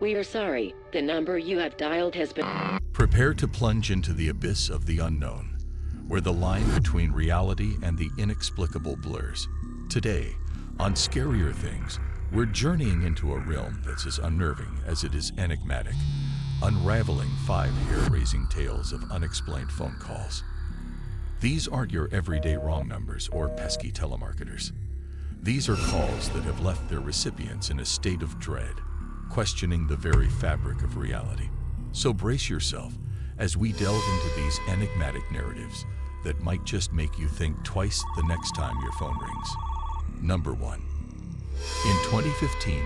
We are sorry. The number you have dialed has been... Prepare to plunge into the abyss of the unknown, where the line between reality and the inexplicable blurs. Today, on Scarier Things, we're journeying into a realm that's as unnerving as it is enigmatic, unraveling 5 hair-raising tales of unexplained phone calls. These aren't your everyday wrong numbers or pesky telemarketers. These are calls that have left their recipients in a state of dread, questioning the very fabric of reality. So brace yourself as we delve into these enigmatic narratives that might just make you think twice the next time your phone rings. Number 1. In 2015,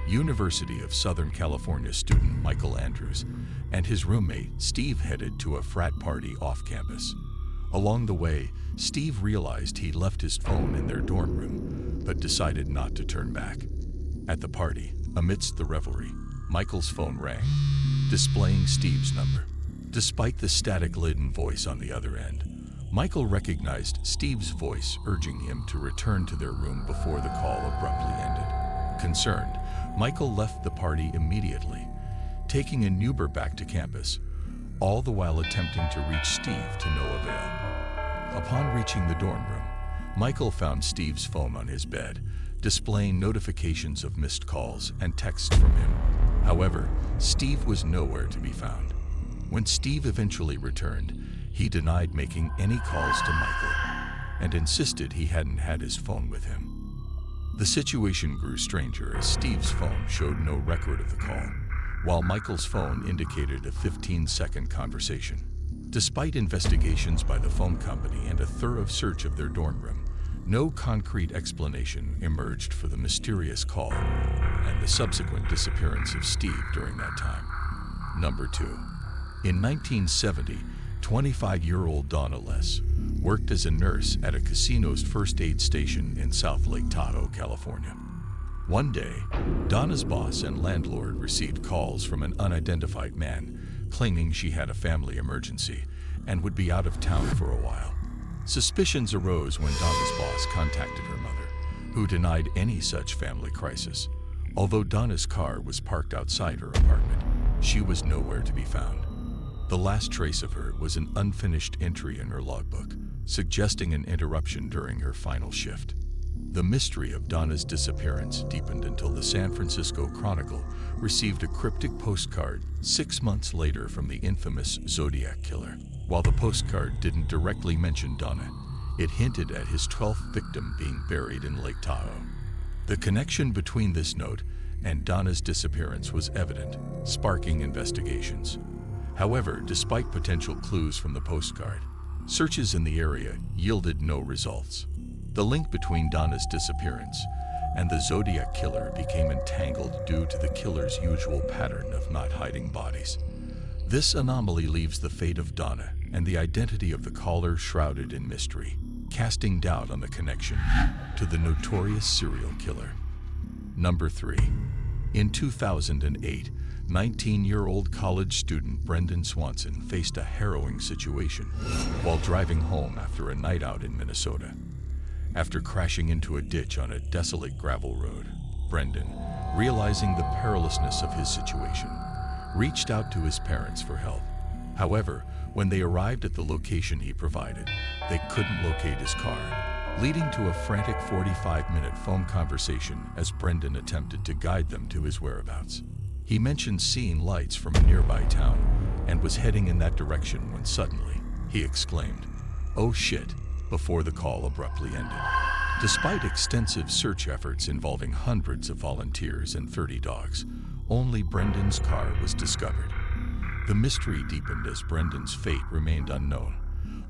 University of Southern California student Michael Andrews and his roommate Steve headed to a frat party off campus. Along the way, Steve realized he'd left his phone in their dorm room, but decided not to turn back. At the party, amidst the revelry, Michael's phone rang, displaying Steve's number. Despite the static-laden voice on the other end, Michael recognized Steve's voice urging him to return to their room before the call abruptly ended. Concerned, Michael left the party immediately, taking an Uber back to campus, all the while attempting to reach Steve to no avail. Upon reaching the dorm room, Michael found Steve's phone on his bed, displaying notifications of missed calls and texts from him. However, Steve was nowhere to be found. When Steve eventually returned, he denied making any calls to Michael and insisted he hadn't had his phone with him. The situation grew stranger as Steve's phone showed no record of the call, while Michael's phone indicated a 15-second conversation. Despite investigations by the phone company and a thorough search of their dorm room, no concrete explanation emerged for the mysterious call and the subsequent disappearance of Steve during that time. Number 2. In 1970, 25-year-old Donna Les worked as a nurse at a casino's first aid station in South Lake Tahoe, California. One day, Donna's boss and landlord received calls from an unidentified man claiming she had a family emergency and would be out of town for a while. Suspicions arose when Donna's boss contacted her mother, who denied any such family crisis. Although Donna's car was parked outside her apartment, she was nowhere to be found. The last trace of her was an unfinished entry in her logbook, suggesting an interruption during her final shift. The mystery of Donna's disappearance deepened until the San Francisco Chronicle received a cryptic postcard 6 months later from the infamous Zodiac Killer. While the postcard didn't directly mention Donna, it hinted at his 12th victim being buried in Lake Tahoe. The connection between this note and Donna's disappearance was evident, sparking investigations. However, despite potential clues from the postcard, searches in the area yielded no results. The link between Donna's disappearance and the Zodiac Killer became entangled due to the killer's usual pattern of not hiding bodies. This anomaly leaves the fate of Donna and the identity of the caller shrouded in mystery, casting doubt on the connection to the notorious serial killer. Number 3. In 2008, 19-year-old college student Brendan Swanson faced a harrowing situation while driving home after a night out in Minnesota. After crashing into a ditch on a desolate gravel road, Brendan, realizing the perilousness of his situation, reached out to his parents for help. However, when they arrived at the location he provided, they couldn't locate his car, leading to a frantic 45-minute phone conversation as Brendan attempted to guide them to his whereabouts. He mentioned seeing lights from a nearby town and was heading in that direction when suddenly, he exclaimed, "Oh shit," before the call abruptly ended. Despite extensive search efforts involving hundreds of volunteers and 30 dogs, only Brendan's car was discovered. The mystery deepened as Brendan's fate remained unknown,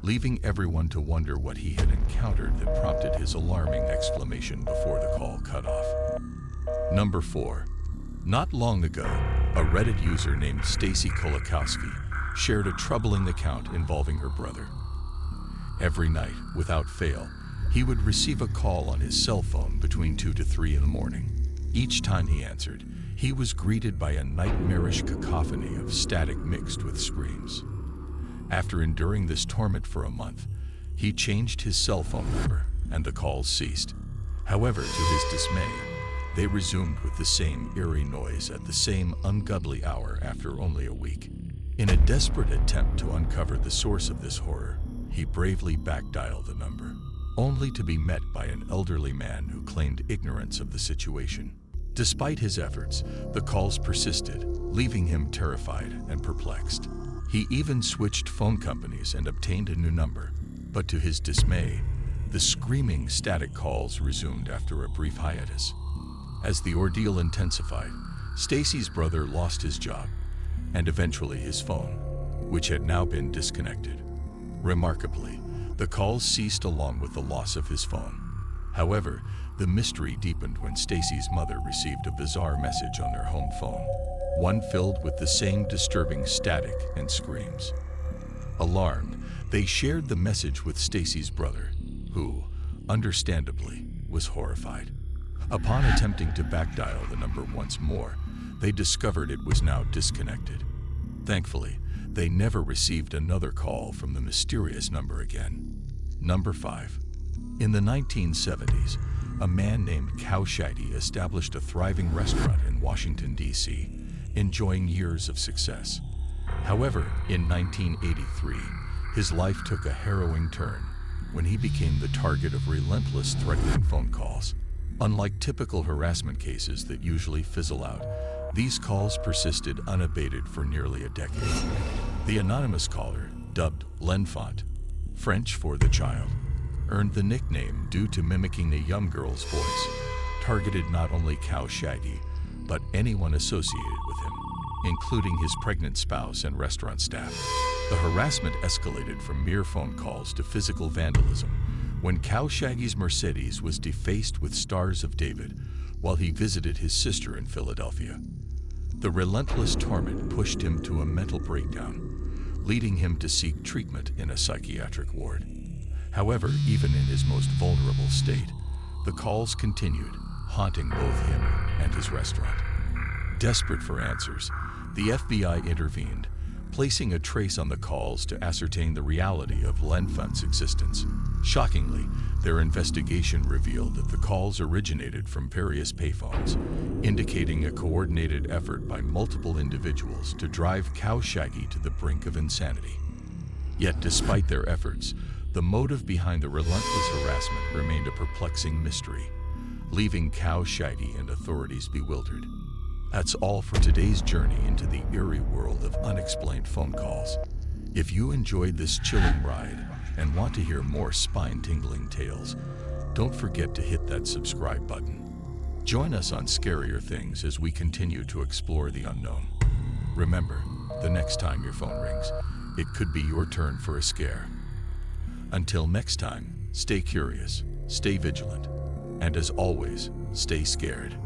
leaving everyone to wonder what he had encountered that prompted his alarming exclamation before the call cut off. Number 4. Not long ago, a Reddit user named Stacy Kolakowski shared a troubling account involving her brother. Every night, without fail, he would receive a call on his cell phone between 2 to 3 in the morning. Each time he answered, he was greeted by a nightmarish cacophony of static mixed with screams. After enduring this torment for a month, he changed his cell phone number and the calls ceased. However, to his dismay, they resumed with the same eerie noise at the same ungodly hour after only a week. In a desperate attempt to uncover the source of this horror, he bravely backdialed the number, only to be met by an elderly man who claimed ignorance of the situation. Despite his efforts, the calls persisted, leaving him terrified and perplexed. He even switched phone companies and obtained a new number, but to his dismay, the screaming static calls resumed after a brief hiatus. As the ordeal intensified, Stacy's brother lost his job and eventually his phone, which had now been disconnected. Remarkably, the calls ceased along with the loss of his phone. However, the mystery deepened when Stacy's mother received a bizarre message on their home phone, one filled with the same disturbing static and screams. Alarmed, they shared the message with Stacy's brother, who, understandably, was horrified. Upon attempting to backdial the number once more, they discovered it was now disconnected. Thankfully, they never received another call from the mysterious number again. Number 5. In the 1970s, a man named Cow Shaggy established a thriving restaurant in Washington, D.C., enjoying years of success. However, in 1983, his life took a harrowing turn when he became the target of relentless threatening phone calls. Unlike typical harassment cases that usually fizzle out, these calls persisted unabated for nearly a decade. The anonymous caller, dubbed L'Enfant, French for the child, earned the nickname due to mimicking a young girl's voice, targeted not only Cow Shaggy, but anyone associated with him, including his pregnant spouse and restaurant staff. The harassment escalated from mere phone calls to physical vandalism when Cow Shaggy's Mercedes was defaced with Stars of David while he visited his sister in Philadelphia. The relentless torment pushed him to a mental breakdown, leading him to seek treatment in a psychiatric ward. However, even in his most vulnerable state, the calls continued, haunting both him and his restaurant. Desperate for answers, the FBI intervened, placing a trace on the calls to ascertain the reality of L'Enfant's existence. Shockingly, their investigation revealed that the calls originated from various payphones, indicating a coordinated effort by multiple individuals to drive Cow Shaggy to the brink of insanity. Yet despite their efforts, the motive behind the relentless harassment remained a perplexing mystery, leaving Cow Shaggy and authorities bewildered. That's all for today's journey into the eerie world of unexplained phone calls. If you enjoyed this chilling ride and want to hear more spine-tingling tales, don't forget to hit that subscribe button. Join us on Scarier Things as we continue to explore the unknown. Remember, the next time your phone rings, it could be your turn for a scare. Until next time, stay curious, stay vigilant, and as always, stay scared.